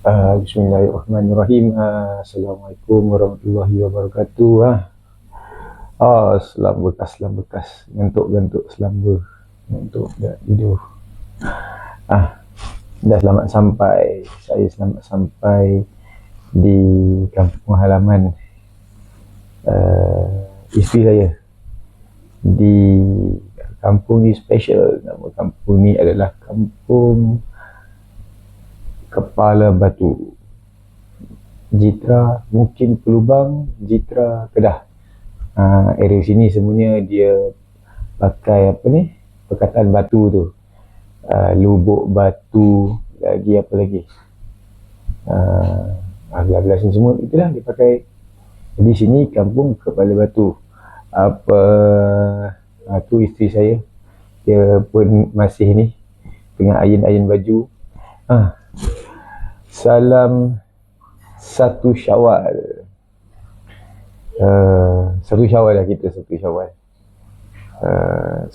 Bismillahirrahmanirrahim. Assalamualaikum warahmatullahi wabarakatuh. Selam bekas. Gantuk selamba. Gantuk dah tidur. Dah selamat sampai. Saya selamat sampai di kampung halaman isteri saya. Di kampung ni special. Nama kampung ni adalah Kampung Kepala Batu, Jitra Mukim Kelubang, Jitra Kedah. Area sini semuanya dia pakai perkataan batu tu. Lubuk batu, lagi apa lagi. Belah-belah sini semua itulah dia pakai. Jadi sini Kampung Kepala Batu. Tu isteri saya. Dia pun masih ni tengah ayun-ayun baju. Salam 1 Syawal. 1 Syawal lah kita, 1 Syawal.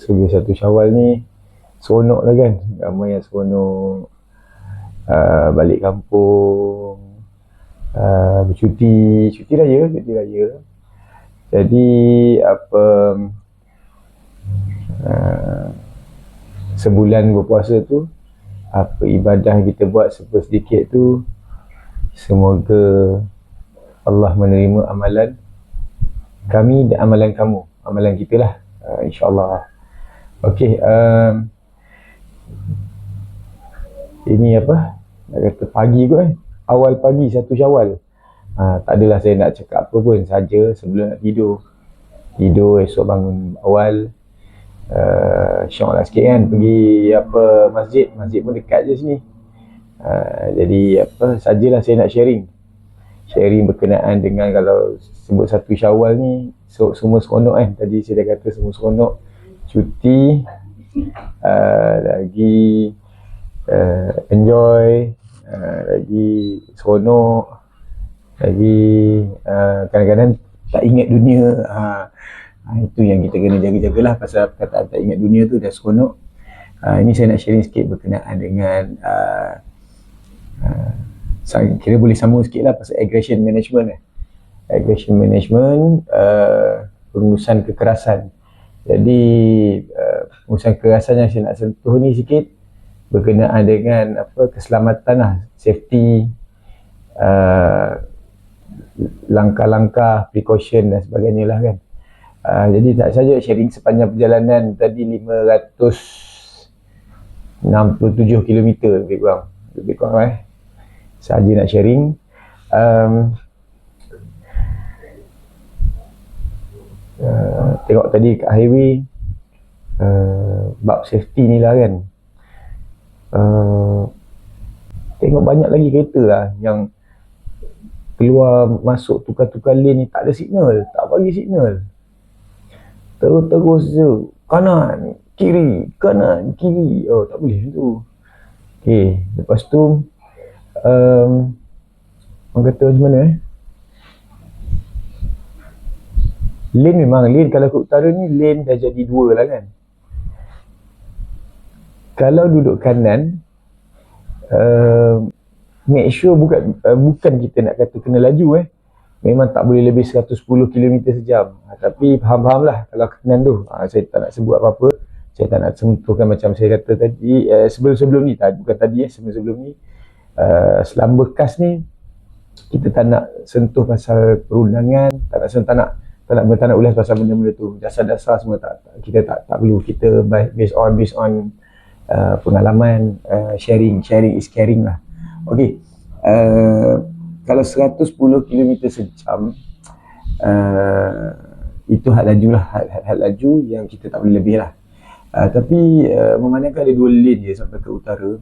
Sebelum 1 Syawal ni seronok lah kan. Ramai yang seronok balik kampung, bercuti, cuti raya. Jadi sebulan berpuasa tu, apa ibadah kita buat sedikit tu, semoga Allah menerima amalan kami dan amalan kamu, amalan kita lah, insyaAllah. Okey, ini nak kata pagi kot awal pagi 1 Syawal. Tak adalah saya nak cakap apa pun, saja sebelum nak tidur esok bangun awal. Syok lah sikit kan, pergi masjid pun dekat je sini. Jadi sajalah saya nak sharing berkenaan dengan, kalau sebut 1 Syawal ni semua seronok kan. Tadi saya dah kata semua seronok, cuti, lagi enjoy, lagi seronok, lagi kadang-kadang tak ingat dunia. Itu yang kita kena jaga-jagalah, pasal perkataan tak ingat dunia tu dah seronok. Ini saya nak sharing sikit berkenaan dengan saya kira boleh sambung sikit lah pasal aggression management. Aggression management, pengurusan kekerasan. Jadi pengurusan kekerasan yang saya nak sentuh ni sikit berkenaan dengan keselamatan lah, safety, langkah-langkah, precaution dan sebagainya lah kan. Jadi tak saja sharing sepanjang perjalanan tadi 567 km lebih kurang saja nak sharing. Tengok tadi kat highway, bab safety ni lah kan. Tengok banyak lagi kereta lah yang keluar masuk tukar-tukar lane ni tak ada signal, tak bagi signal. Terus je kanan kiri. Tak boleh macam tu. Okey, lepas tu orang kata macam mana lane kalau ke utara ni lane dah jadi 2 lah kan. Kalau duduk kanan, make sure bukan kita nak kata kena laju memang tak boleh lebih 110 km sejam. Tapi faham lah kalau kanan tu. Saya tak nak sebut apa-apa, saya tak nak sentuhkan macam saya kata tadi, sebelum ni, bukan tadi sebelum ni. Selam bekas ni kita tak nak sentuh pasal perundangan, tak nak ulas pasal benda-benda tu. Dasar-dasar semua kita tak perlu. Kita based on pengalaman, sharing is caring lah. Okey, kalau 110 km sejam, itu had laju lah, had laju yang kita tak boleh lebih lah. Tapi memandangkan ada 2 lane je sampai ke utara,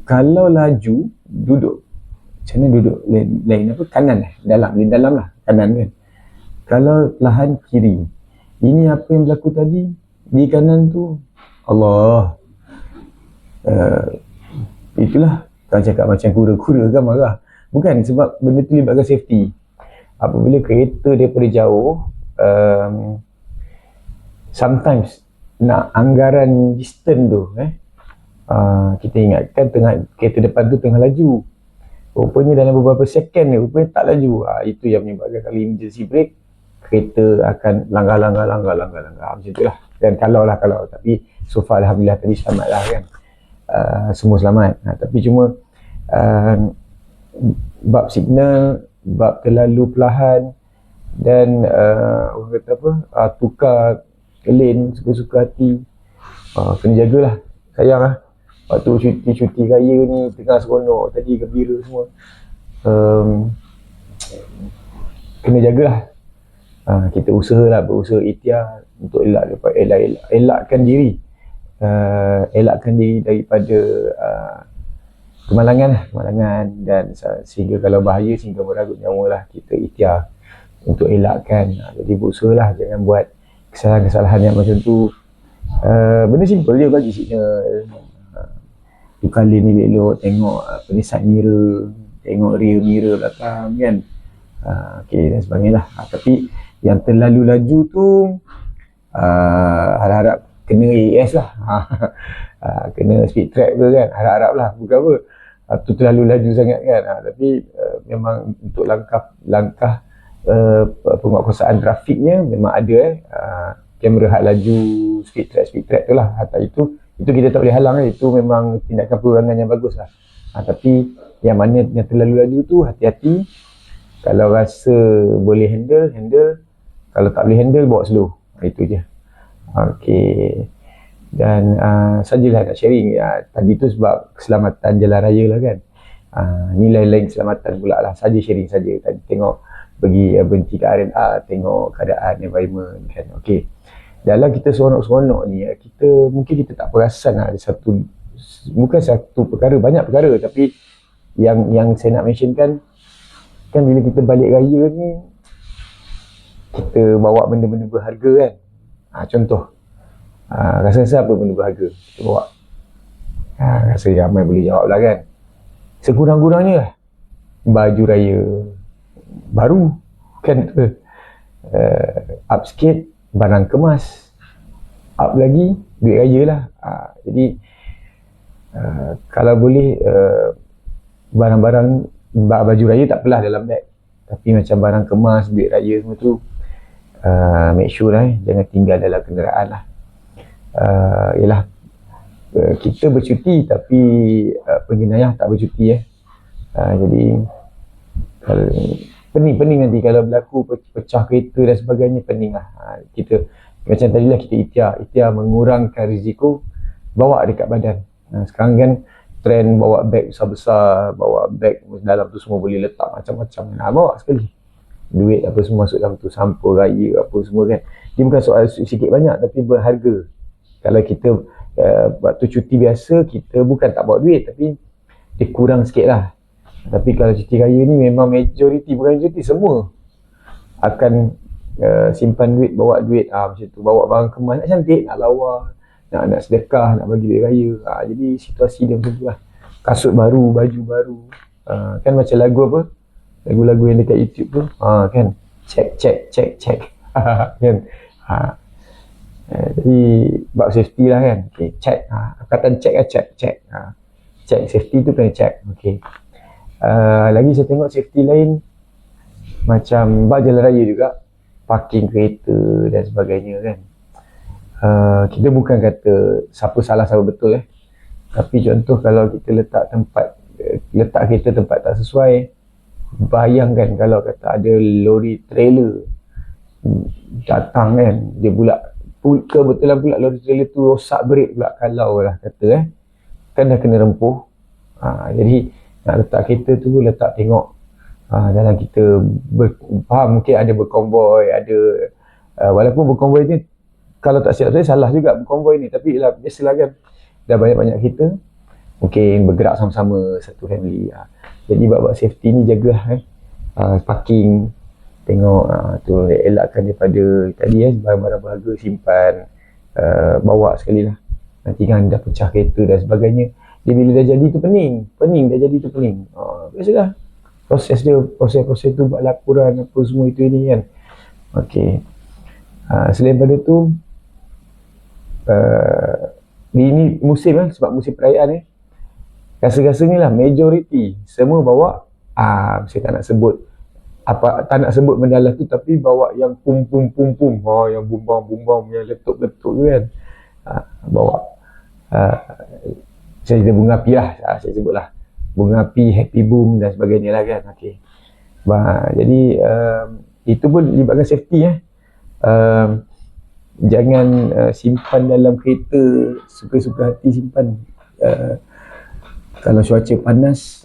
kalau laju duduk macam mana, duduk lane kanan lane dalam lah, kanan kan. Kalau lahan kiri, ini apa yang berlaku tadi di kanan tu, Allah, itulah kalau cakap macam kura-kura kan marah. Bukan, sebab benda tu libatkan safety. Apabila kereta daripada jauh, sometimes nak anggaran distance tu, kita ingatkan kereta depan tu tengah laju, rupanya dalam beberapa second ni rupanya tak laju. Itu yang menyebabkan kalau emergency brake, kereta akan langgar macam itulah. Dan kalau tapi so far alhamdulillah tadi selamat lah kan. Semua selamat. Tapi cuma bab signal, bab terlalu perlahan, dan orang kata apa, tukar lane suka-suka hati. Kena jagalah, sayang lah. Waktu cuti raya ni tengah seronok tadi, gembira semua. Kena jagalah. Kita berusaha ikhtiar untuk elakkan diri daripada kemalangan, dan sehingga kalau bahaya sehingga meragut nyawa lah, kita ikhtiar untuk elakkan. Jadi berusahalah jangan buat kesalahan-kesalahan yang macam tu. Benda simple je, bagi signal, tukar lane ni elok, tengok side mirror, tengok rear mirror belakang kan. Dan sebagainya lah. Tapi yang terlalu laju tu harap-harap kena AS lah. Kena speed trap ke kan, harap-harap lah, bukan apa tu terlalu laju sangat kan. Tapi memang untuk langkah penguatkuasaan trafiknya memang ada kamera had laju, speed trap tu lah. Itu kita tak boleh halang, itu memang tindakan perorangan yang bagus lah. Tapi yang mana yang terlalu laju tu hati-hati. Kalau rasa boleh handle, kalau tak boleh handle, bawa slow. Itu je. Dan sajalah nak sharing tadi tu sebab keselamatan jalan raya lah kan. Nilai lain keselamatan pula lah, saja sharing saja. Tadi tengok pergi berhenti ke R&R, tengok keadaan environment kan. Dalam kita seronok-seronok ni, mungkin kita tak perasan ada bukan satu perkara, banyak perkara. Tapi yang saya nak mention kan bila kita balik raya ni, kita bawa benda-benda berharga kan. Contoh, rasa-rasa apa benda berharga kita bawa? Rasa ramai boleh jawab lah kan. Sekurang-kurangnya lah baju raya baru kan. Up sikit, barang kemas. Up lagi, duit raya lah. Jadi kalau boleh barang-barang baju raya tak apalah dalam beg, tapi macam barang kemas, duit raya semua tu, make sure lah jangan tinggal dalam kenderaan lah. Kita bercuti tapi penjenayah tak bercuti jadi pening nanti kalau berlaku pecah kereta dan sebagainya, pening lah. Kita macam tadilah, kita ikhtiar mengurangkan risiko bawa dekat badan. Sekarang kan trend bawa beg besar-besar, bawa beg dalam tu semua boleh letak macam-macam. Bawa sekali, duit apa semua masuk dalam tu, sampul raya apa semua kan. Dia bukan soal sikit banyak tapi berharga. Kalau kita waktu cuti biasa, kita bukan tak bawa duit tapi dia kurang sikit lah. Tapi kalau cuti raya ni memang majoriti, bukan majoriti, semua akan simpan duit, bawa duit macam tu. Bawa barang kemas, nak cantik, nak lawa, nak sedekah, nak bagi duit raya. Jadi situasi dia macam tu lah. Kasut baru, baju baru, kan macam lagu apa, lagu-lagu yang dekat YouTube tu, kan, check kan. Jadi bab safety lah kan. Check, kata check lah, check safety tu kena check. Lagi saya tengok safety lain macam bab jalan raya juga, parking kereta dan sebagainya kan. Kita bukan kata siapa salah siapa betul tapi contoh kalau kita letak kereta tempat tak sesuai, bayangkan kalau kata ada lori trailer datang kan, dia pula kebetulan pula lori trailer tu rosak brake pula, kalau lah kata kan dah kena rempuh. Jadi nak letak kereta tu, letak tengok dalam kita faham mungkin ada berkonvoi, ada walaupun berkonvoi ni kalau tak silap saya salah juga berkonvoi ni, tapi lah biasalah kan, dah banyak-banyak kereta mungkin bergerak sama-sama satu family. Jadi bab safety ni jagalah parking, tengok tu, elakkan daripada tadi barang-barang berharga simpan, bawa sekali lah. Nanti kan dah pecah kereta dan sebagainya, dia bila dah jadi tu pening, dah jadi tu pening. Biasalah proses tu, buat laporan apa semua itu ini kan. Selain pada tu, ini musim sebab musim perayaan rasa-rasa ni lah majoriti semua bawa saya tak nak sebut mendalah tu, tapi bawa yang pum yang bumbang yang letup tu kan. Bawa saya ada bunga api lah, saya sebut lah bunga api, happy boom dan sebagainya lah kan. Okey, jadi itu pun libatkan safety jangan simpan dalam kereta suka-suka hati simpan. Kalau cuaca panas,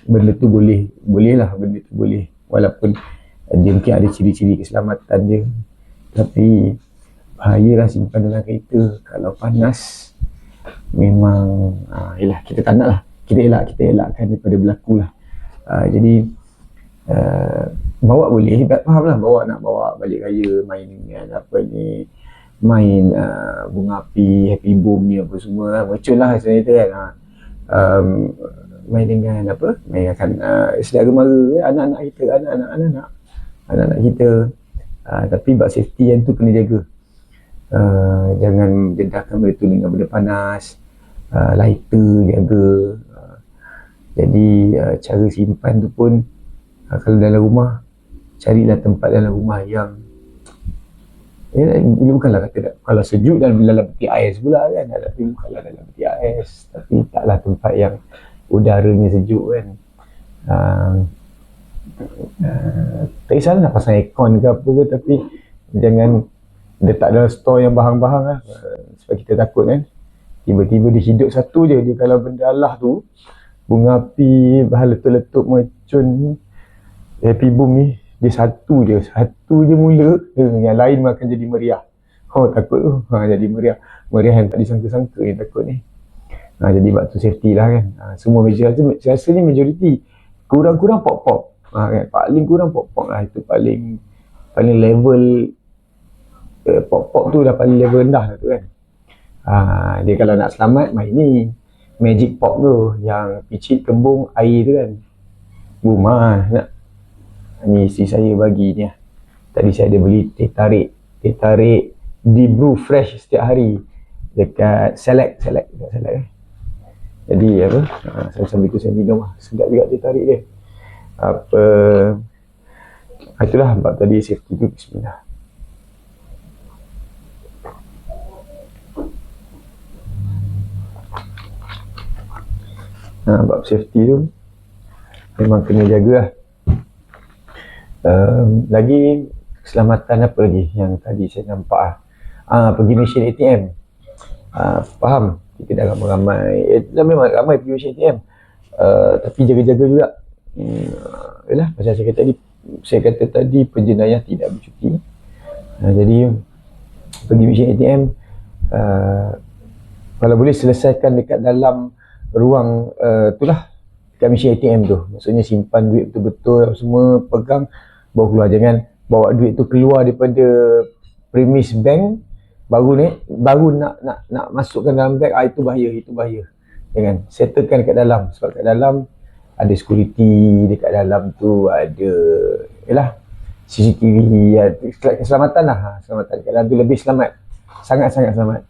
benda tu boleh lah, benda tu boleh, walaupun dia mungkin ada ciri-ciri keselamatan dia, tapi bahayalah simpan dalam kereta. Kalau panas memang yelah, kita tak nak lah, kita elakkan daripada berlaku lah. Jadi bawa boleh, faham lah, nak bawa balik raya main main bunga api, happy boom ni apa semua, mercun lah sebenarnya kan. Main dengan main akan saudara mara, anak-anak kita, tapi bab safety yang tu kena jaga. Jangan dedahkan benda tu dengan benda panas, lighter jaga. Jadi cara simpan tu pun, kalau dalam rumah, carilah tempat dalam rumah yang bukanlah kata kalau sejuk dalam peti ais pula kan, tapi bukanlah dalam peti ais, tapi taklah tempat yang udaranya sejuk kan. Tak kisahlah nak pasang aircon ke apa ke, tapi jangan letak dalam store yang bahang-bahang lah, sebab kita takut kan tiba-tiba dia hidup satu je. Dia kalau benda Allah tu, bunga api, bahan letup-letup mercun, happy boom ni, dia satu je mula, yang lain akan jadi meriah. Takut tu, jadi meriah yang tak disangka-sangka yang takut ni. Jadi waktu safety lah kan. Semua saya rasa ni majoriti kurang-kurang pop kan? Paling kurang pop lah, itu paling level pop tu dah paling level rendah lah tu kan. Dia kalau nak selamat main ni magic pop tu, yang picit kembung air tu kan, boom nak. Ni isteri saya bagi ni lah. Tadi saya ada beli teh tarik di brew fresh setiap hari dekat select. Jadi sambil tu saya minum lah, sedap juga teh tarik dia. Itulah bab tadi safety tu. Bismillah. Bab safety tu memang kena jaga lah. Lagi keselamatan apa lagi yang tadi saya nampak pergi mesin ATM. Faham, kita dah ramai memang ramai pergi mesin ATM, tapi jaga-jaga juga. Yalah, macam saya kata tadi penjenayah tidak bercuti. Jadi pergi mesin ATM, kalau boleh selesaikan dekat dalam ruang itulah, dekat mesin ATM tu. Maksudnya simpan duit betul-betul semua, pegang, baru keluar. Jangan bawa duit tu keluar daripada premise bank baru nak masukkan dalam beg. Itu bahaya. Jangan, settlekan dekat dalam, sebab kat dalam ada security, dekat dalam tu ada CCTV, keselamatan lah. Keselamatan dekat dalam tu lebih selamat, sangat-sangat selamat.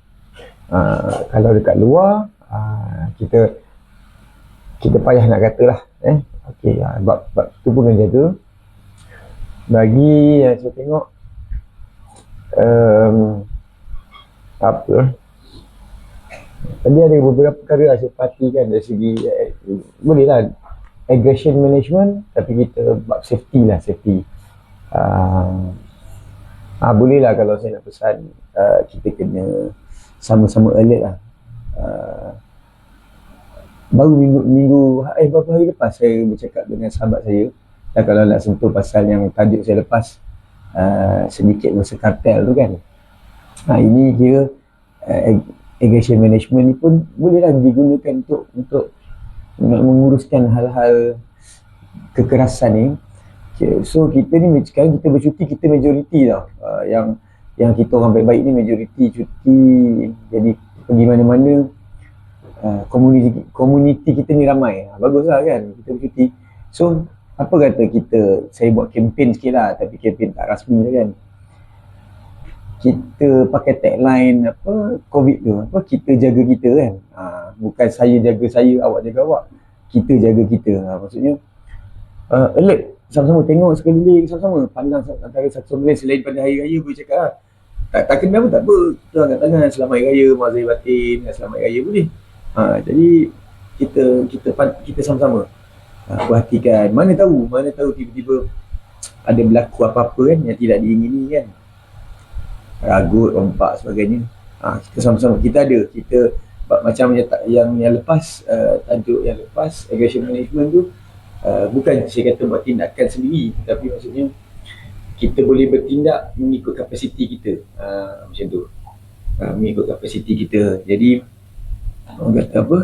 Kalau dekat luar, kita payah nak kata lah. Okey, bab tu pun kena jaga. Bagi yang saya tengok tadi ada beberapa perkara saya perhatikan dari segi boleh lah aggression management, tapi kita bab safety lah, boleh lah kalau saya nak pesan, kita kena sama-sama alert lah. Baru minggu beberapa hari lepas saya bercakap dengan sahabat saya, dan kalau nak sentuh pasal yang tajuk saya lepas, sedikit masa kartel tu kan, ini kira aggression management ni pun bolehlah digunakan untuk menguruskan hal-hal kekerasan ni. So kita ni sekarang kita bercuti, kita majoriti tau, yang kita orang baik-baik ni majoriti cuti. Jadi pergi mana-mana, komuniti kita ni ramai, baguslah kan kita bercuti. So apa kata saya buat kempen sikit lah, tapi kempen tak rasmi lah kan. kita pakai tagline apa COVID tu, apa kita jaga kita kan. Bukan saya jaga saya, awak jaga awak. Kita jaga kita. Maksudnya alert, sama-sama tengok sekeliling, sama-sama pandang antara satu sama lain. Selain pada hari raya boleh cakap tak kena pun tak apa, kita angkat tangan selamat hari raya, maaf zahir batin, selamat hari raya boleh. Jadi kita sama-sama perhatikan. Mana tahu tiba-tiba ada berlaku apa-apa kan yang tidak diingini kan, ragut, rompak sebagainya. Kita sama-sama, kita macam yang lepas, tajuk yang lepas aggression management tu, bukan saya kata buat tindakan sendiri, tapi maksudnya kita boleh bertindak mengikut kapasiti kita, macam tu, mengikut kapasiti kita. Jadi orang kata apa,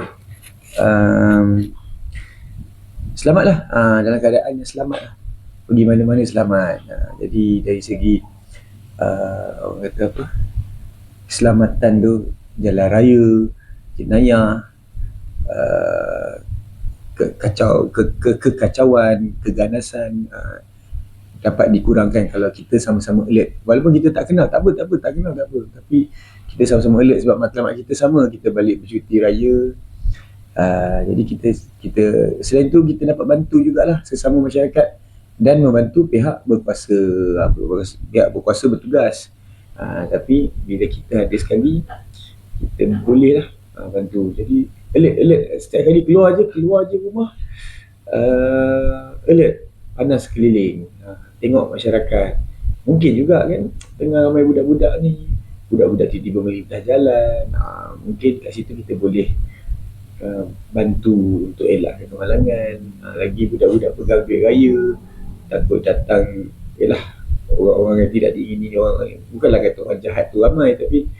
selamatlah, dalam keadaan yang selamatlah, pergi mana-mana selamat. Jadi dari segi orang kata apa, keselamatan tu, jalan raya, jenayah, kekacauan, keganasan dapat dikurangkan kalau kita sama-sama alert. Walaupun kita tak kenal, tak apa, tapi kita sama-sama alert sebab matlamat kita sama, kita balik bercuti raya. Jadi kita selain tu kita dapat bantu jugalah sesama masyarakat dan membantu pihak berkuasa, pihak berkuasa bertugas. Tapi bila kita ada sekali, kita boleh lah bantu. Jadi alert, setiap kali keluar je rumah, alert, panas sekeliling, tengok masyarakat. Mungkin juga kan tengah ramai budak-budak ni, budak-budak tiba-tiba melintas jalan, mungkin kat situ kita boleh bantu untuk elakkan kemalangan. Lagi budak-budak pegang duit raya, takut datang, orang-orang yang tidak diingini, orang, bukanlah kata orang jahat tu ramai, tapi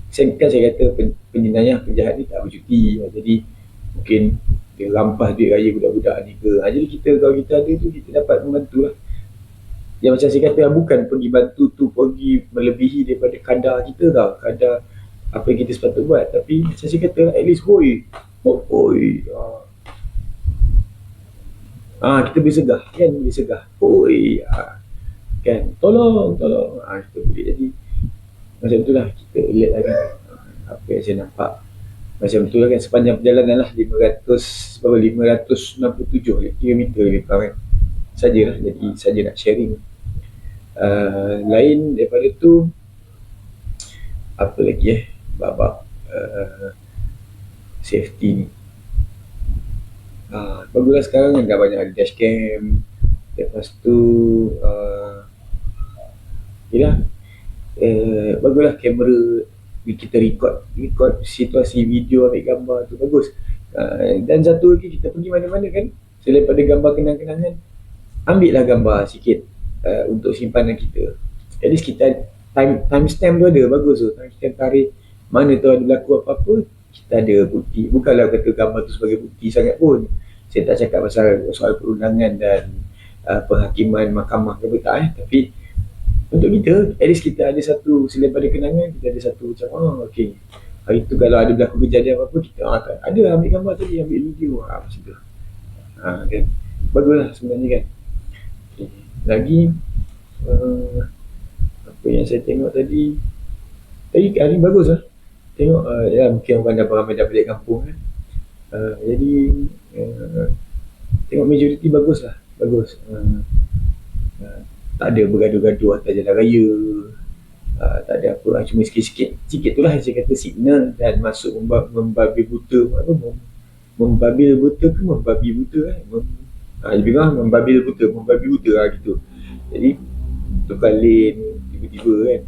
saya kata penjenayah, penjahat ni tak bercuti. Jadi mungkin dia rampas duit raya budak-budak ni ke. Jadi kalau kita ada tu, kita dapat membantu lah. Yang macam saya kata, bukan pergi bantu tu pergi melebihi daripada kadar kita tau, kadar apa yang kita sepatut buat. Tapi macam saya kata, at least kita boleh segah kan, kan, tolong, kita boleh. Jadi macam itulah, kita alert lah kan. Apa yang saya nampak macam itulah kan, sepanjang perjalanan lah 567 km lebih kurang kan, sajalah. Jadi saja nak sharing. Lain daripada tu, apa lagi bab safety ni, baguslah sekarang kan dah banyak ada dashcam. Lepas tu baguslah kamera, kita record situasi video, ambil gambar tu bagus. Dan satu lagi, kita pergi mana-mana kan, selain pada gambar kenang-kenangan, ambil lah gambar sikit untuk simpanan kita. At least kita timestamp tu ada, bagus tu, timestamp tarikh, mana tu ada berlaku apa-apa, kita ada bukti. Bukanlah kata gambar tu sebagai bukti sangat pun. Saya tak cakap pasal soal perundangan dan penghakiman mahkamah ke tak, tapi untuk kita, at least kita ada satu, selain pada kenangan, kita ada satu macam, okay, hari tu kalau ada berlaku kejadian apa-apa, kita ada ambil gambar tadi, ambil video, macam tu, kan, baguslah sebenarnya kan. Okay. Lagi apa yang saya tengok tadi hari bagus lah, tengok mungkin orang dah ramai dah balik kampung kan, jadi tengok majoriti bagus. Tak ada bergaduh-gaduh atas jalan raya, tak ada apa, cuma sikit tu lah saya kata signal dan masuk membabi buta, membabil buta ke membabi buta kan, lebih kurang membabi buta gitu. Jadi tukar lane tiba-tiba kan,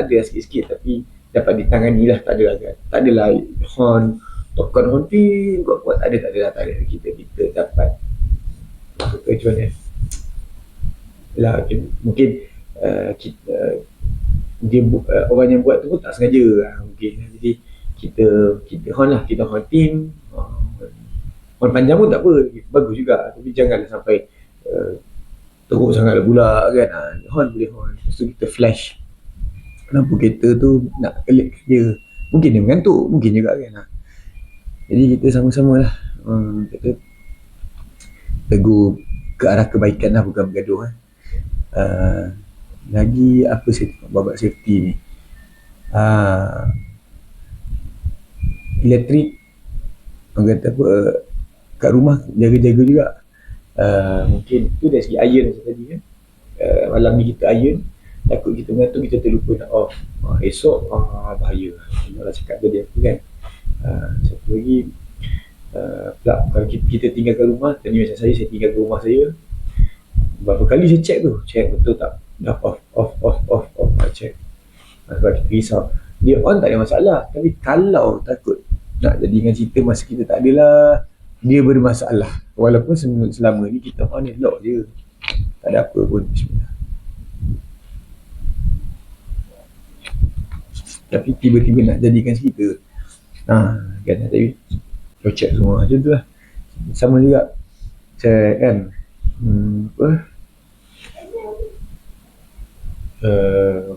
ada sikit-sikit, tapi dapat ditangani lah. Tak adalah horn, tokan horn kuat-kuat, tak ada. Kita dapat kecuali lah, mungkin dia orang yang buat tu pun tak sengaja mungkin. Jadi kita horn lah, kita horn team, horn panjang pun tak apa, bagus juga, tapi janganlah sampai teruk sangat pula kan. Horn boleh horn, lepas tu kita flash lampu kereta tu nak alert dia, mungkin dia mengantuk, mungkin juga kan. Jadi kita sama-sama lah kita tegur ke arah kebaikan lah, bukan bergaduh Lagi apa saya tengok babak safety ni, elektrik, orang kata apa, kat rumah jaga-jaga juga. Mungkin tu dari segi iron macam tadi kan, malam ni kita iron, takut kita mengantuk, kita terlupa nak off. Esok bahaya nak cakap tadi apa kan. Satu lagi, plug, kalau kita tinggalkan rumah tadi, macam saya tinggalkan rumah saya, berapa kali saya check betul tak, dah off, check. Sebab kita risau dia on tak ada masalah, tapi kalau takut nak jadikan cerita masa kita tak adalah dia bermasalah, walaupun selama ni kita on lock je, tak ada apa pun. Bismillah. Tapi tiba-tiba nak jadikan cerita, kan tadi kau check semua macam tu lah. Sama juga check kan,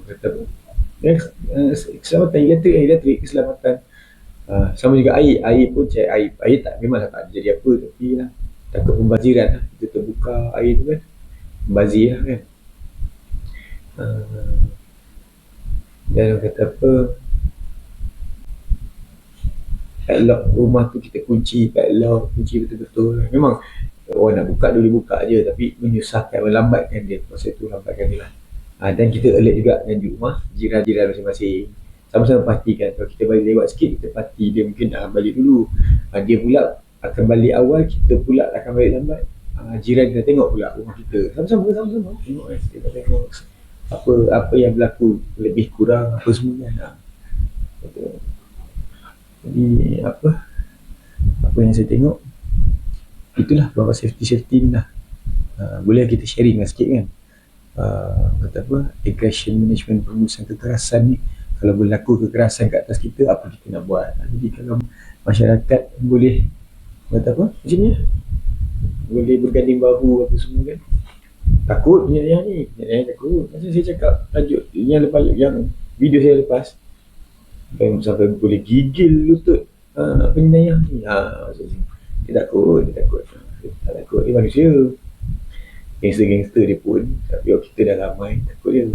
kata apa, keselamatan elektrik, keselamatan. Sama juga air pun check. Air tak, memanglah tak jadi apa, tapi lah takut pembaziran lah. Kita terbuka air tu kan, membazir lah kan. Dan kata apa, padlock rumah tu kita kunci betul-betul. Memang orang nak buka boleh buka je, tapi menyusahkan, melambatkan dia, masa tu lambatkan dia lah. Dan kita alert juga dengan di rumah, jiran-jiran masing-masing, sama-sama pastikan. Kalau kita balik lewat sikit, kita pasti dia mungkin dah balik dulu, dia pula akan balik awal, kita pula akan balik lambat. Jiran kita tengok pula rumah kita, sama-sama tengok kan, kita tengok apa yang berlaku, lebih kurang apa semua kan. Jadi apa yang saya tengok, itulah bahawa safety ni lah. Boleh kita sharing lah sikit kan. Kata apa, aggression management, pengurusan kekerasan ni, kalau berlaku kekerasan kat atas kita, apa kita nak buat. Jadi kalau masyarakat boleh kata apa, macam ni boleh berganding bahu apa semua kan. Takut yang ni takut. Macam saya cakap tajuk yang lepas, yang video saya lepas, sampai boleh gigil lutut penyayang ni. Dia takut. Tak takut, dia manusia. Gangster dia pun, tapi kita dah ramai, takut dia.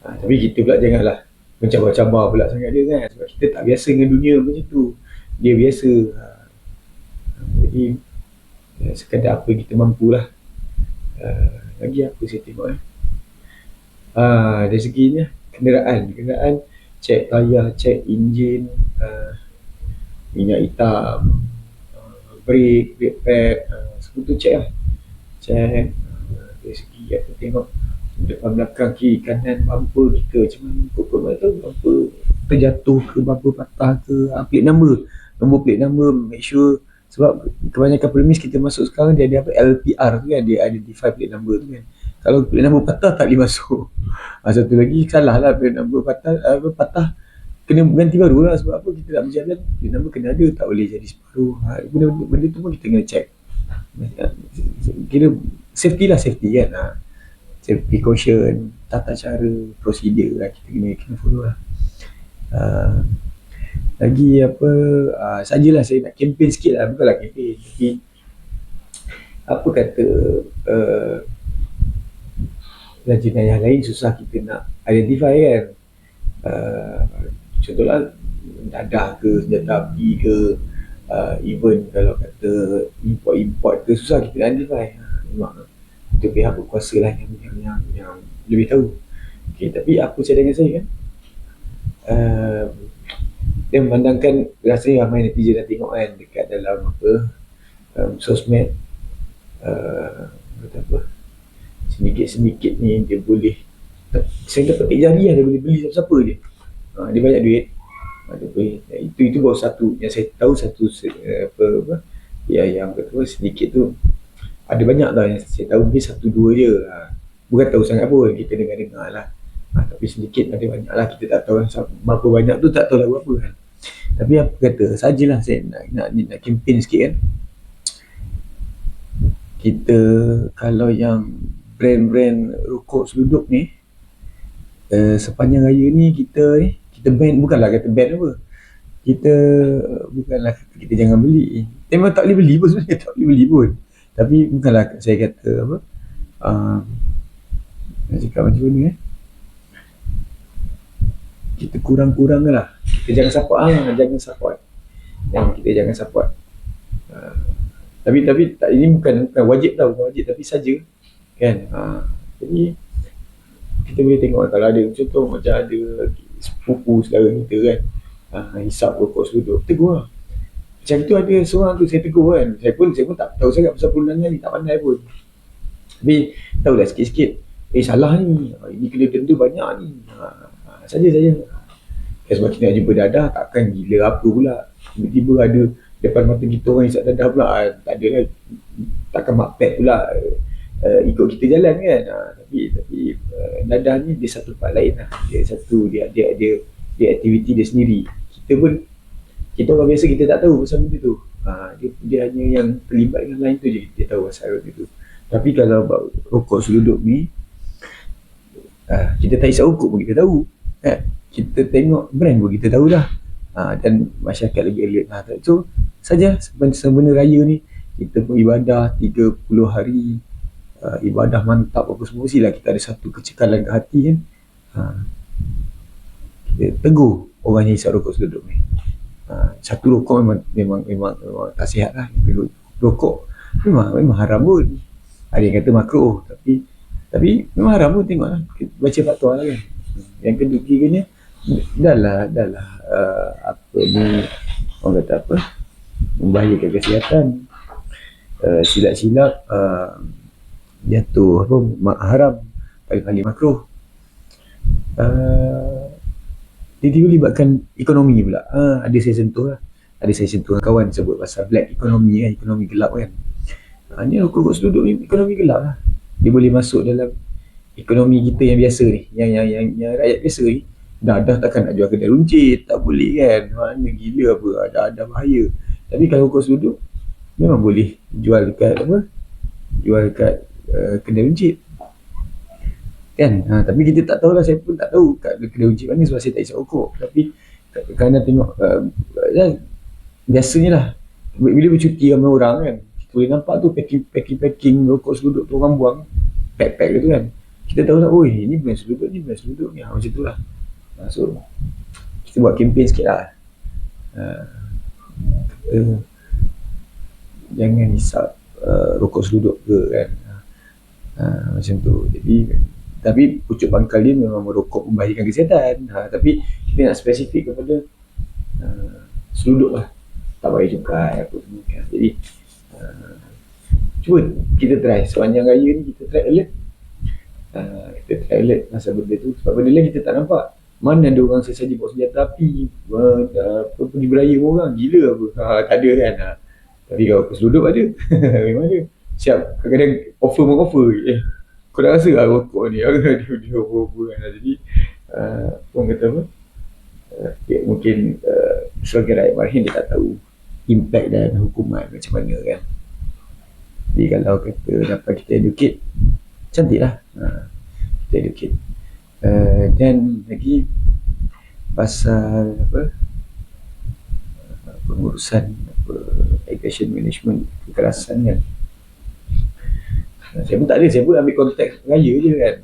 Tapi kita pula janganlah mencabar-cabar pula sangat dia kan, sebab kita tak biasa dengan dunia macam tu. Dia biasa. Jadi sekadar apa kita mampulah. Lagi apa saya tengok dari segi ni, kenderaan cek tayar, cek enjin, minyak hitam, brake pad, semua tu cek lah. Cek dari segi aku tengok depan belakang, kiri kanan, bumper kita macam mana, pokok mana tahu bumper terjatuh ke, bumper patah ke, plate number, nombor plate number, make sure. Sebab kebanyakan premis kita masuk sekarang, dia ada apa, LPR tu kan, dia identify plate number tu kan. Kalau plate number patah tak boleh masuk. Satu lagi salah lah, plate number patah kena ganti baru lah. Sebab apa, kita nak berjalan, plate number kena ada, tak boleh jadi separuh. Benda tu pun kita kena check. Kira safety kan. Safety caution, tata cara, prosedur lah, kita kena follow lah. Lagi apa, sajalah saya nak kempen sikit lah, bukanlah kempen, tapi apa kata, jenayah lain susah kita nak identify kan. Contohlah dadah ke, senjata api ke, even kalau kata import ke, susah kita identify. Memang itu pihak berkuasa lah yang lebih tahu. Okay, tapi apa saya dengan saya kan, dia memandangkan, rasanya ramai netizen dah tengok kan dekat dalam sosmed, kata apa, sedikit-sedikit ni dia boleh, saya dapat jari lah, dia boleh beli siapa-siapa je. Dia banyak duit. Itu baru satu yang saya tahu, yang kata apa, sedikit tu. Ada banyak tau yang saya tahu, mungkin satu dua je. Bukan tahu sangat pun, kita dengar-dengar lah. Tapi sedikit, ada banyak lah, kita tak tahu berapa banyak tu, tak tahu lah berapa kan. Tapi apa kata, sajalah saya nak kempen sikit kan. Kita kalau yang brand-brand rokok seluduk ni, sepanjang raya ni kita ban, bukanlah kata ban apa, bukanlah kita jangan beli, memang tak boleh beli pun sebenarnya, tak boleh beli pun. Tapi bukanlah saya kata apa, nak cakap macam mana kita kurang-kurang lah. Kita jangan support dan kita jangan support. Tapi ini bukan wajib tau, bukan wajib, tapi saja kan. Jadi kita boleh tengok kalau ada contoh macam ada sepupu saudara kita kan, hisap rokok seluduk, tegur lah. Macam tu ada seorang tu saya tegur kan. Saya pun tak tahu sangat pasal perundangan ni, tak pandai pun. Tapi tahu dah sikit-sikit, salah ni, ini kena denda banyak ni. Saja. Sebab kita nak jumpa dadah, takkan gila apa pula. Tiba-tiba ada depan mata kita orang hisap dadah pula. Tak ada lah, takkan makpet pula ikut kita jalan kan. Tapi dadah ni dia satu part lain lah. Dia ada aktiviti dia sendiri. Kita orang biasa kita tak tahu pasal benda tu. Dia hanya yang terlibat dengan lain tu je kita tahu pasal benda tu. Tapi kalau rokok seluduk ni, kita tak hisap rokok pun kita tahu. Kita tengok brand pun kita tahu dah. Dan masyarakat lebih alert. So saja sebenarnya raya ni kita pun ibadah 30 hari, ibadah mantap apa semua, mestilah kita ada satu kecekalan ke hati kan. Kita tegur orang yang hisap rokok seluduk ni. Satu, rokok memang tak sihat lah. Rokok memang haram pun. Ada yang kata makruh, tapi memang haram pun. Tengoklah, baca fatwa lah kan. Yang ketiganya dah lah apa ni, orang kata apa, membahayakan kesihatan. Silap-silap jatuh apa, haram, kali-kali makruh. Dia libatkan ekonomi pula. Ada saya sentuh dengan kawan sebut pasal black economy kan, ekonomi gelap kan. Ni rokok seluduk ni ekonomi gelap lah. Dia boleh masuk dalam ekonomi kita yang biasa ni, yang rakyat biasa ni. Dadah takkan nak jual kedai runcit, tak boleh kan. Mana gila apa, ada bahaya. Tapi kalau rokok seluduk memang boleh jual dekat kedai runcit kan. Tapi kita tak tahulah, saya pun tak tahu kat kedai runcit mana sebab saya tak hisap rokok. Tapi kerana tengok biasanya lah bila bercuti ramai orang kan, kita boleh nampak tu packing rokok seluduk tu orang buang pack tu kan. Kita tahu lah, ini bukan seluduk ni, macam tu lah. So kita buat kempen sikit lah, jangan hisap rokok seluduk ke kan. Macam tu. Tapi pucuk pangkal dia memang merokok membahayakan kesihatan. Tapi kita nak spesifik kepada seluduk lah, tak baik juga apa semua kan. Jadi cuba kita try sepanjang raya ni, kita try alert pasal benda tu. Sebab benda lain kita tak nampak. Mana ada orang sesaji bawa senjata api pergi beraya orang, gila apa. Tak ada kan. Tapi kalau seluduk ada. Memang ada. Siap, kadang-kadang offer kau dah rasa lah rokok ni, dia offer kan. Jadi orang kata apa, mungkin sebagai rakyat bahagian dia tak tahu impact dan hukuman macam mana kan. Jadi kalau kata dapat kita educate, cantik lah. Kita educate. Dan lagi pasal pengurusan aggression management, kekerasan kan. Saya pun tak ada, saya pun ambil konteks raya je kan.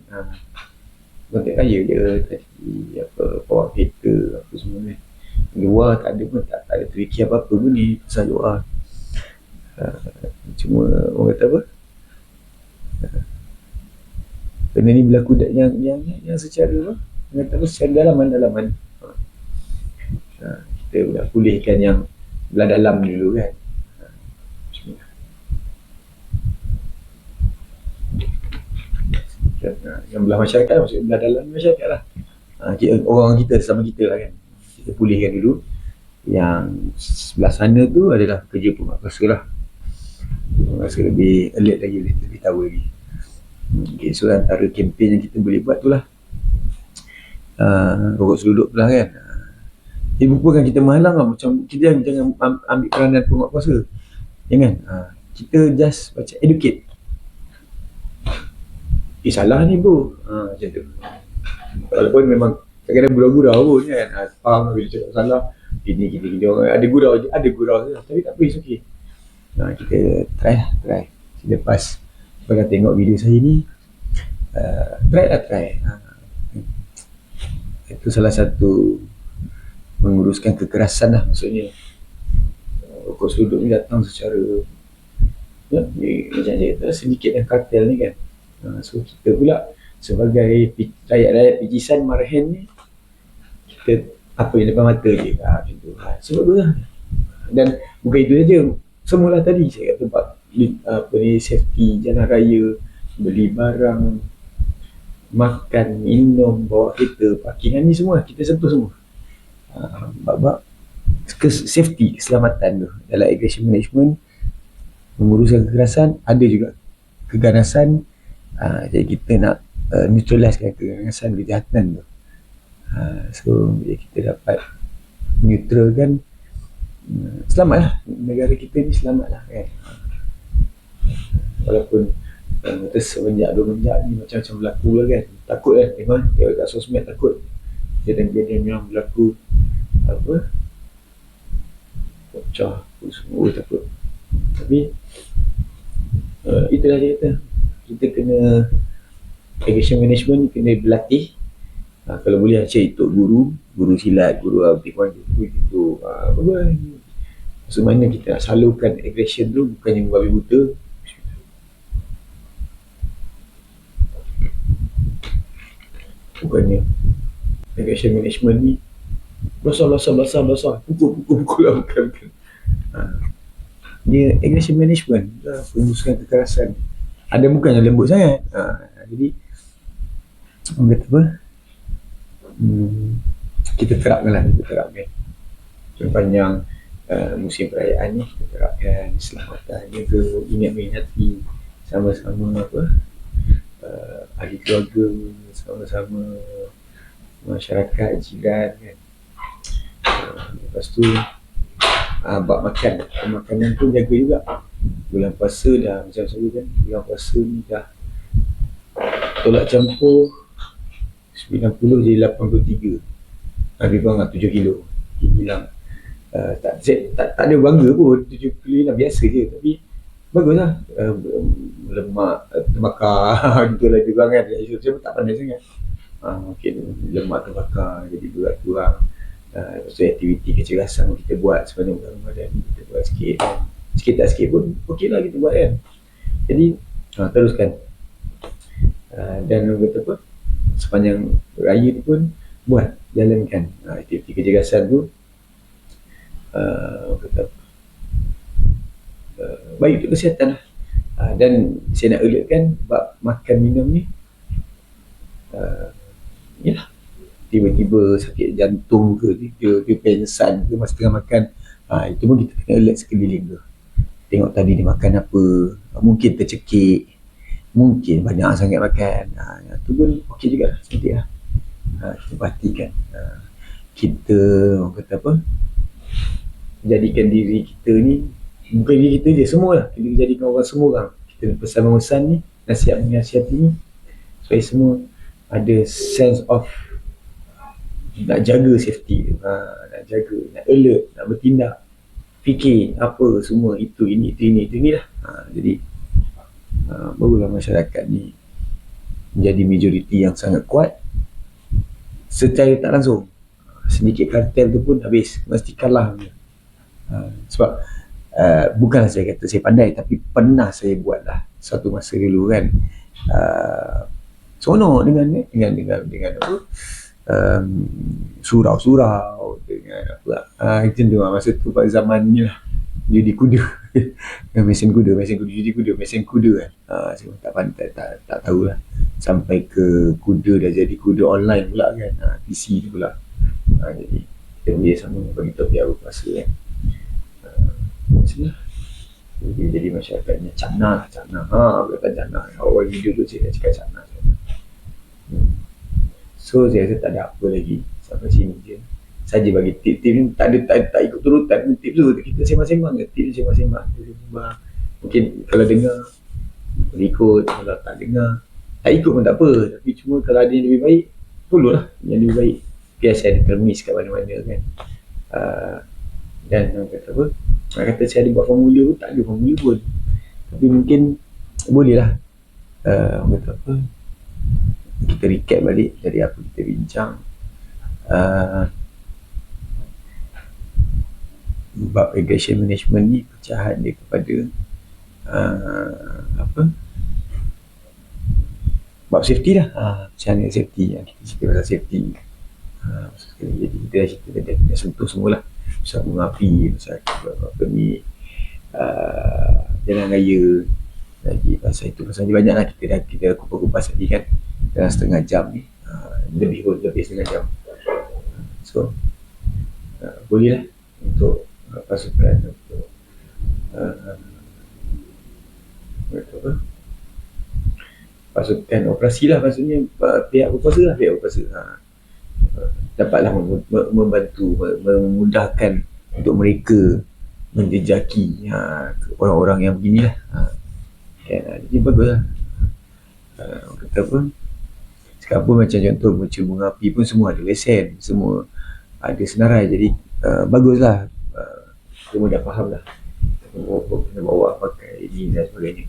Konteks raya je tadi, power hater apa semua ni. Luar tak ada pun, tak ada terfikir apa-apa pun ni pasal luar. Cuma orang kata apa, benda ni berlaku yang secara secara dalaman. Kita dah pulihkan yang belah dalam dulu kan. Yang belah masyarakat, maksudnya belah dalam masyarakat lah. Orang kita sama kita lah kan. Kita pulihkan dulu. Yang sebelah sana tu adalah kerja pemakkuasa lah. Rasa lebih alert lagi, lebih tahu lagi. Okay, so antara kempen yang kita boleh buat tu lah rokok seluduk tu lah kan. Dia bukan kita menghalang lah, macam kita jangan ambil peranan penguatkuasa. Jangan. Kita just macam educate. Salah ni bro, macam tu. Walaupun memang kadang-kadang gurau-gurau pun kan, faham bila cakap salah, gini orang ada gurau tapi tak apa, it's okay. Kita try selepas tengok video saya ni, try. Itu salah satu menguruskan kekerasan lah, maksudnya kos duduk ni datang secara macam saya kata sedikit dan kartel ni kan. So kita pula sebagai rakyat-rakyat pijisan Marhen ni, kita apa yang depan mata je macam tu. Sebab tu lah. Dan bukan itu saja, semualah tadi saya kata apa ni, safety jalan raya, beli barang, makan, minum, bawa kereta, parkingan ni semua kita sentuh semua. Bab safety, keselamatan tu dalam aggression management, menguruskan kekerasan, ada juga keganasan. Jadi kita nak neutralisekan keganasan, kejahatan tu. So kita dapat neutralkan, selamatlah negara kita ni, selamatlah kan. Walaupun kita semenjak ni macam-macam berlaku lah kan, takut kan memang tengok kat sosmed, takut kejadian-kejadian yang berlaku apa pecah semua, takut. Tapi itulah dia kata, kita kena aggression management ni kena berlatih. Kalau boleh cari tok guru silat, guru taekwondo gitu. Maksud mana kita nak salurkan aggression tu, bukannya membabi buta. Bukannya aggression management ni basah, pukul lah, bukan. Dia aggression management, pengurusan kekerasan. Ada bukan yang lembut sangat. Jadi orang kata apa, kita terapkan sepanjang musim perayaan ni, kita terapkan keselamatan, jaga, ingat mengingati sama-sama apa, ahli keluarga, sama-sama masyarakat, jiran kan. Lepas tu bab makanan pun jaga juga. Bulan puasa dah macam saya kan, bulan puasa ni dah tolak campur 90 jadi 83, lebih kurang 7 kilo hilang. Tak ada bangga pun, 7 kilo hilang, biasa je, tapi bagus lah. Lemak terbakar gitu lah juga kan. Saya pun tak pandai sangat. Mungkin lemak terbakar jadi berat kurang. Lepas tu aktiviti kecergasan kita buat sepanjang bulan Ramadan, kita buat sikit tak sikit pun okey lah kita buat kan. Jadi teruskan. Dan kata apa, sepanjang raya tu pun buat, jalankan aktiviti kecergasan tu. Kata baik untuk kesihatan lah. Dan saya nak alertkan bab makan minum ni, yalah, tiba-tiba sakit jantung ke, dia pengsan ke masa tengah makan, itu pun kita kena alert sekeliling tu. Tengok tadi dia makan apa, mungkin tercekik, mungkin banyak sangat makan, itu pun okey juga lah, cantik lah. Kita perhatikan, kita kata apa, jadikan diri kita ni, bukan diri kita je, semua lah, kita jadikan orang, semua orang, kita pesan-pesan ni, nasihat-nasihat ni, supaya semua ada sense of nak jaga safety tu, nak jaga, nak alert, nak bertindak, fikir apa semua, itu ini lah. Jadi barulah masyarakat ni menjadi majoriti yang sangat kuat secara tak langsung. Sedikit kartel tu pun habis, mesti kalah. Sebab bukanlah saya kata saya pandai, tapi pernah saya buat lah satu masa dulu kan. Seronok dengan apa, surau dengan apa, macam tu lah. Masa tu pada zaman ni lah, judi kuda mesin kuda kan. Saya tak pandai, tak tahulah, sampai ke kuda dah jadi kuda online pula kan, PC tu pula. Jadi kita boleh sama bagi topik apa puasa kan. Macam lah. Jadi masyarakatnya cana. Kata cana. Awal video tu saya dah cakap cana. So saya rasa tak ada apa lagi, sampai sini je saja. Bagi tip-tip ni tak ikut turutan tip tu, kita sembang-sembang je, tip sembang-sembang. Mungkin kalau dengar boleh ikut, kalau tak dengar tak ikut pun tak apa, tapi cuma kalau ada yang lebih baik, follow lah yang lebih baik. Biasa ada termis kat mana-mana kan. Dan orang kata apa, orang kata saya ada buat formula pun, tak ada formula pun, tapi mungkin boleh lah. Orang kata apa, kita recap balik dari apa kita bincang, uh, bab aggression management ni pecahan dia kepada bab safety lah. Pecahan dia safety, kita cerita pasal safety. Jadi kita dah cerita dah sentuh semualah, pasal bunga api, pasal apa ni, jalan raya lagi, pasal itu pasal banyak lah. Kita kupas tadi kan dalam setengah jam ni, lebih setengah jam. So boleh lah untuk pasukan untuk pasukan operasi lah, maksudnya pihak berkuasa dapatlah membantu, memudahkan untuk mereka menjejaki orang-orang yang beginilah. Jadi bagus lah. Kata apa, sekarang pun macam contoh macam bunga api pun semua ada lesen, semua ada senarai, jadi bagus lah. Semua dah faham lah kena bawa pakai ini dan sebagainya.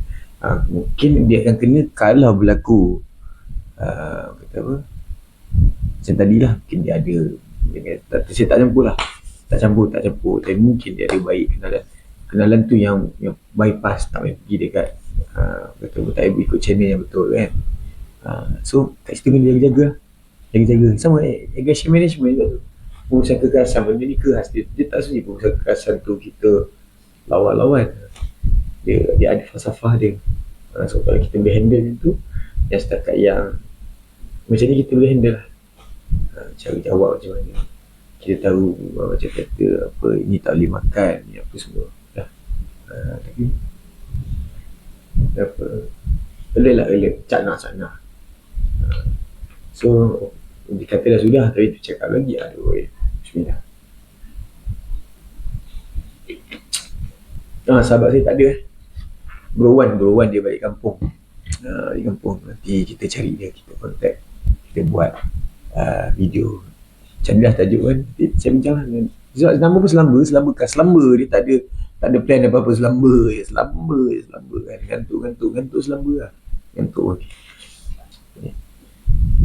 Mungkin dia akan kena kalau berlaku kata apa, macam tadi lah, mungkin dia ada saya tak campur lah, tak campur, tapi mungkin dia ada baik kenalan tu yang bypass, tak payah pergi dekat kata apa, tak payah ikut channel yang betul kan. So kat situ kena jaga sama aggression management juga tu. Pengurusan kekerasan, benda ni keras, dia tak sunyi. Pengurusan kekerasan tu kita lawan, dia ada falsafah dia. So kalau kita boleh handle itu, yang setakat yang macam ni kita boleh handle lah. Cara jawab macam mana, kita tahu macam kata apa, ini tak boleh makan, ni apa semua dah. Tapi apa, alert, cakna. So dia kata dah sudah, tapi tu cakap lagi, aduh bismillah. Sahabat saya tak ada Bro Wan dia balik kampung. Di kampung, nanti kita cari dia, kita contact, kita buat video. Macam ni lah tajuk kan, saya bincang lah. Sebab nama pun Selamba dia tak ada plan apa-apa, Selamba je kan, gantuk Selamba lah, gantuk.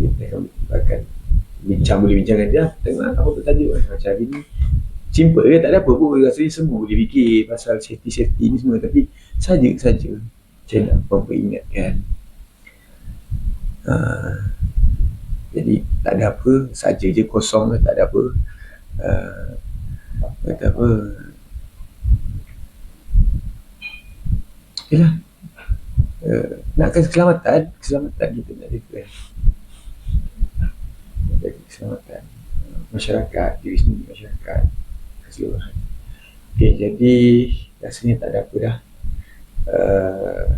Kita akan boleh bincang dengan dia, tengok apa tajuk kan. Macam hari ni simple je, tak ada apa pun, rasanya semua boleh fikir pasal safety ni semua, tapi saja saya nak memperingatkan. Jadi tak ada apa, saja je, kosong lah, tak ada apa. Kata apa, yelah, nakkan keselamatan kita nak jaga, keselamatan masyarakat, diri sendiri, masyarakat keseluruhan. Okay, jadi rasanya tak ada apa dah.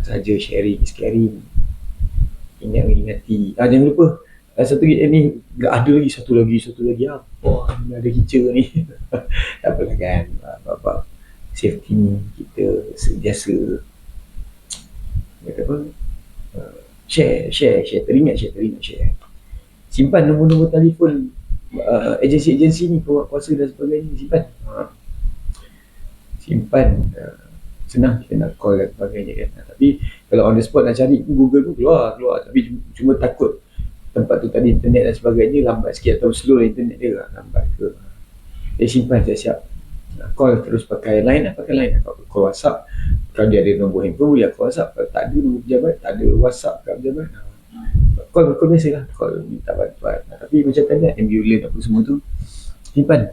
Saja sharing, ingati. Jangan lupa satu ni ada lagi satu lagi apa ni, ada hijau ni. Tak apalah kan, apa safety ni kita sentiasa apa, share, teringat share. Simpan nombor telefon agensi ni, kuasa dan sebagainya, simpan. Senang kita nak call dan sebagainya kan. Tapi kalau on the spot nak cari, Google pun keluar. Tapi cuma takut tempat tu tadi internet dan sebagainya lambat sikit, atau slow internet dia lambat ke. Jadi simpan siap-siap. Call terus pakai line, call WhatsApp. Kalau dia ada nombor handphone boleh call WhatsApp. Kalau tak ada nombor pejabat, tak ada WhatsApp kat pejabat, call biasalah, call minta bantuan. Tapi macam tadi ambulans apa semua tu simpan.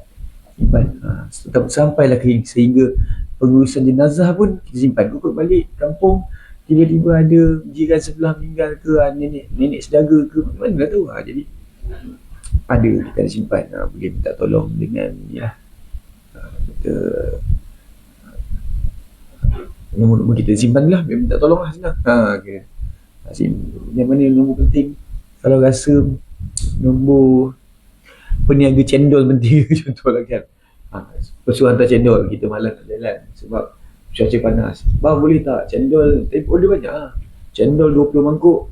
Sampailah sehingga pengurusan jenazah pun kita simpan. Kukut balik kampung, tiba-tiba ada jiran sebelah meninggal ke, nenek saudara ke, mana dah tahu. Jadi ada, kita ada simpan. Boleh minta tolong dengan kita nombor kita simpan lah, biar minta tolong lah, senang. Okay. Yang mana nombor penting, kalau rasa nombor peniaga cendol penting contohlah kan, pesuruh hantar cendol, kita malas nak jalan sebab cuaca panas, bang boleh tak cendol, tapi order banyak cendol 20 mangkuk,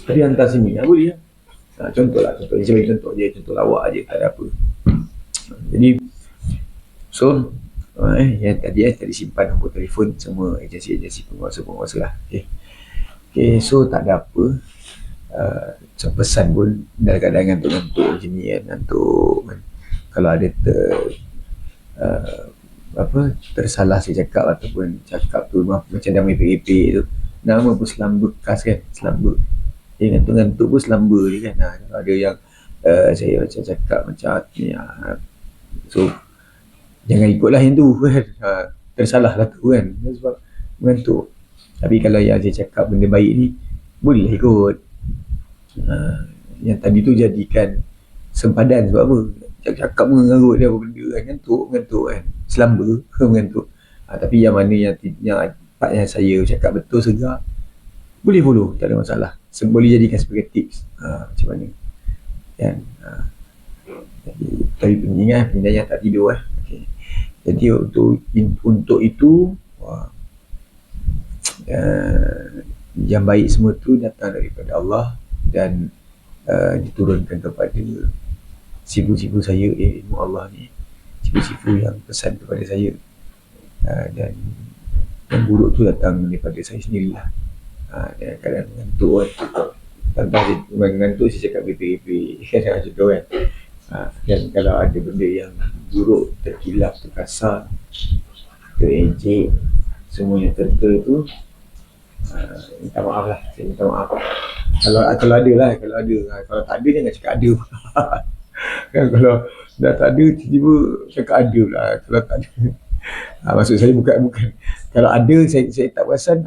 tapi hantar sini, boleh lah. Contoh saya bagi contoh lawak je, tak ada apa. Jadi so yang tadi simpan nombor telefon semua agensi penguasa lah. Okay, so tak ada apa. pesan pun dalam keadaan ngantuk-ngantuk macam ni kan, ngantuk kan. Kalau ada tersalah saya cakap ataupun cakap tu macam dah merepek-repek tu, nama pun selamba bekas kan, selamba. Dia ngantuk-ngantuk pun selamba je kan. Kalau ada yang saya macam cakap macam ni, so jangan ikutlah yang tu kan. Tersalah lah tu kan, sebab mengantuk. Tapi kalau yang saya cakap benda baik ni, boleh ikut. Yang tadi tu jadikan sempadan. Sebab apa? Cakap mengarut dia apa benda kan, ngantuk kan, selamba mengantuk. Tapi yang mana yang part yang saya cakap betul, segar, boleh follow, tak ada masalah. Boleh jadikan sebagai tips macam mana kan. Tapi pengingat tak tidur okay. Jadi untuk itu yang baik semua tu datang daripada Allah dan diturunkan kepada sifu-sifu saya, ilmu Allah ni, sifu-sifu yang pesan kepada saya, dan yang buruk tu datang daripada saya sendirilah. Dan kadang mengantuk kan, mengantuk saya cakap BP kan, macam tu kan. Dan kalau ada benda yang buruk, terkilap, terkasar, terejek, semuanya tertel tu, minta maaf lah, saya minta maaf. Kalau ada lah, kalau tak ada jangan cakap ada. Kan, kalau dah tak ada tiba-tiba cakap ada lah. Kalau tak ada, maksud saya bukan kalau ada saya tak perasan,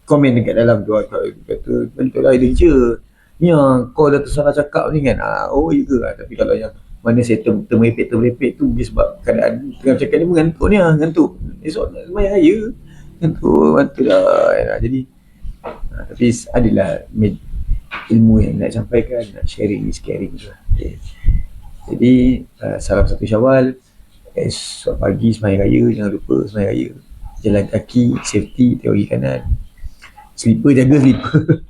komen dekat dalam tu, kata betul lah, dia je ni kau dah tersalah cakap ni kan. Oh iya ke. Tapi kalau yang mana saya termerepek tu dia sebab keadaan tengah cakap ni mengantuk ni, ngantuk esok nak semayang raya, ngantuk lah. Jadi tapi adalah ilmu yang nak sampaikan, nak sharing tu. Okay. Jadi salam 1 Syawal, esok pagi semayang raya, jangan lupa semayang raya. Jalan kaki, safety, teori kanan. Slipper, jaga slipper.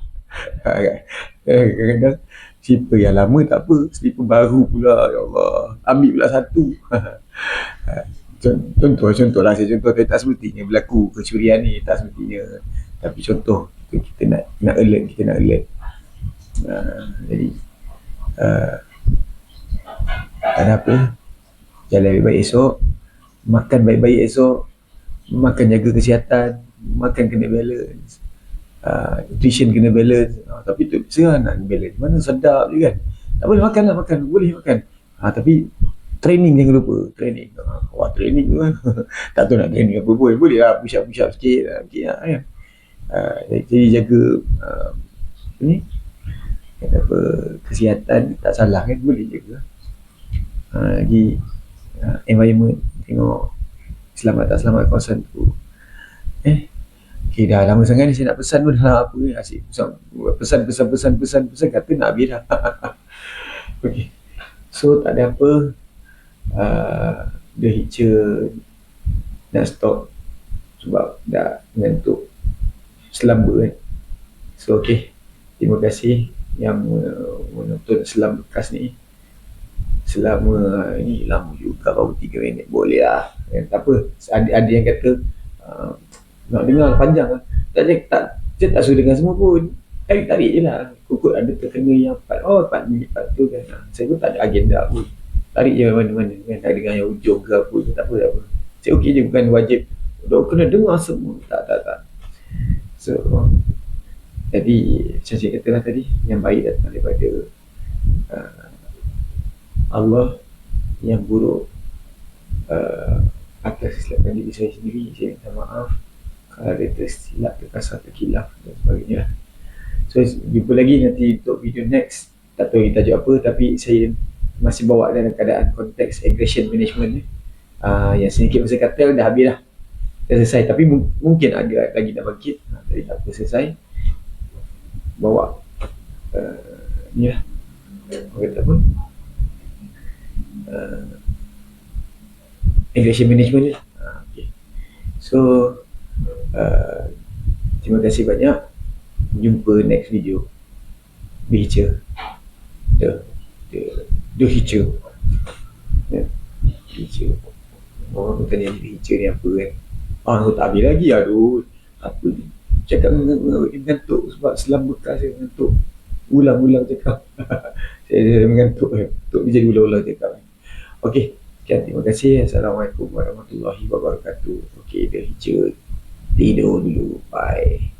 Kadang-kadang slipper yang lama tak apa, slipper baru pula, ya Allah, ambil pula satu. Contoh lah, saya tak semestinya berlaku kecurian ni, tak semestinya. Tapi contoh, kita nak alert, jadi tak ada apa, jalan baik-baik esok, makan baik-baik esok, makan jaga kesihatan, makan kena balance, nutrition kena balance. Tapi tu serah nak balance mana, sedap je kan. Tak boleh makan lah, boleh makan, tapi training jangan lupa, training. Training tu kan. Tak tahu nak training apa pun, boleh lah push up sikit lah, kan. Jadi jaga kesihatan, tak salah kan, boleh jaga. Lagi environment, tengok selamat tak selamat kawasan tu. Okay, dah lama sangat ni saya nak pesan pun dah apa ni, asyik pesan kata nak habis dah. Okay, so tak ada apa, The Hitcher nak stop sebab dah mengantuk, selamba kan. So okay, terima kasih yang menonton selam bekas ni. Selama ni lama juga, baru 3 minit, boleh lah, tak apa. Ada yang kata nak dengar panjang lah, saya tak suruh dengar semua pun, tarik je lah, kukut ada terkena yang part ni, part tu kan. Saya pun tak ada agenda pun, tarik je mana-mana kan, tak dengar yang ujung ke apa, tak apa. Saya okey je, bukan wajib kena dengar semua, tak. So jadi macam saya katalah tadi, yang baik datang daripada Allah, yang buruk atas kesilapan diri saya sendiri. Saya minta maaf kalau ada tersilap, terkasar, terkilaf dan sebagainya. So jumpa lagi nanti untuk video next. Tak tahu ini tajuk apa, tapi saya masih bawa dalam keadaan konteks aggression management ni. Yang sedikit masa kata dah habis dah, dah selesai, tapi mungkin ada lagi nak bangkit. Tadi tak apa, selesai bawa ni lah, orang kata apa, aggression management ni. Okay. So terima kasih banyak, jumpa next video. The Hitcher, The Hitcher, orang tanya The Hitcher ni apa kan. Tak habis lagi, aduh, apa ni. cakap mengantuk sebab selama kelas saya mengantuk. Ulang-ulang cakap. saya mengantuk. Untuk dia jadi ulang-ulang cakap. Okey. Sekian, terima kasih. Assalamualaikum warahmatullahi wabarakatuh. Okey, dah hijau. Tidur dulu. Bye.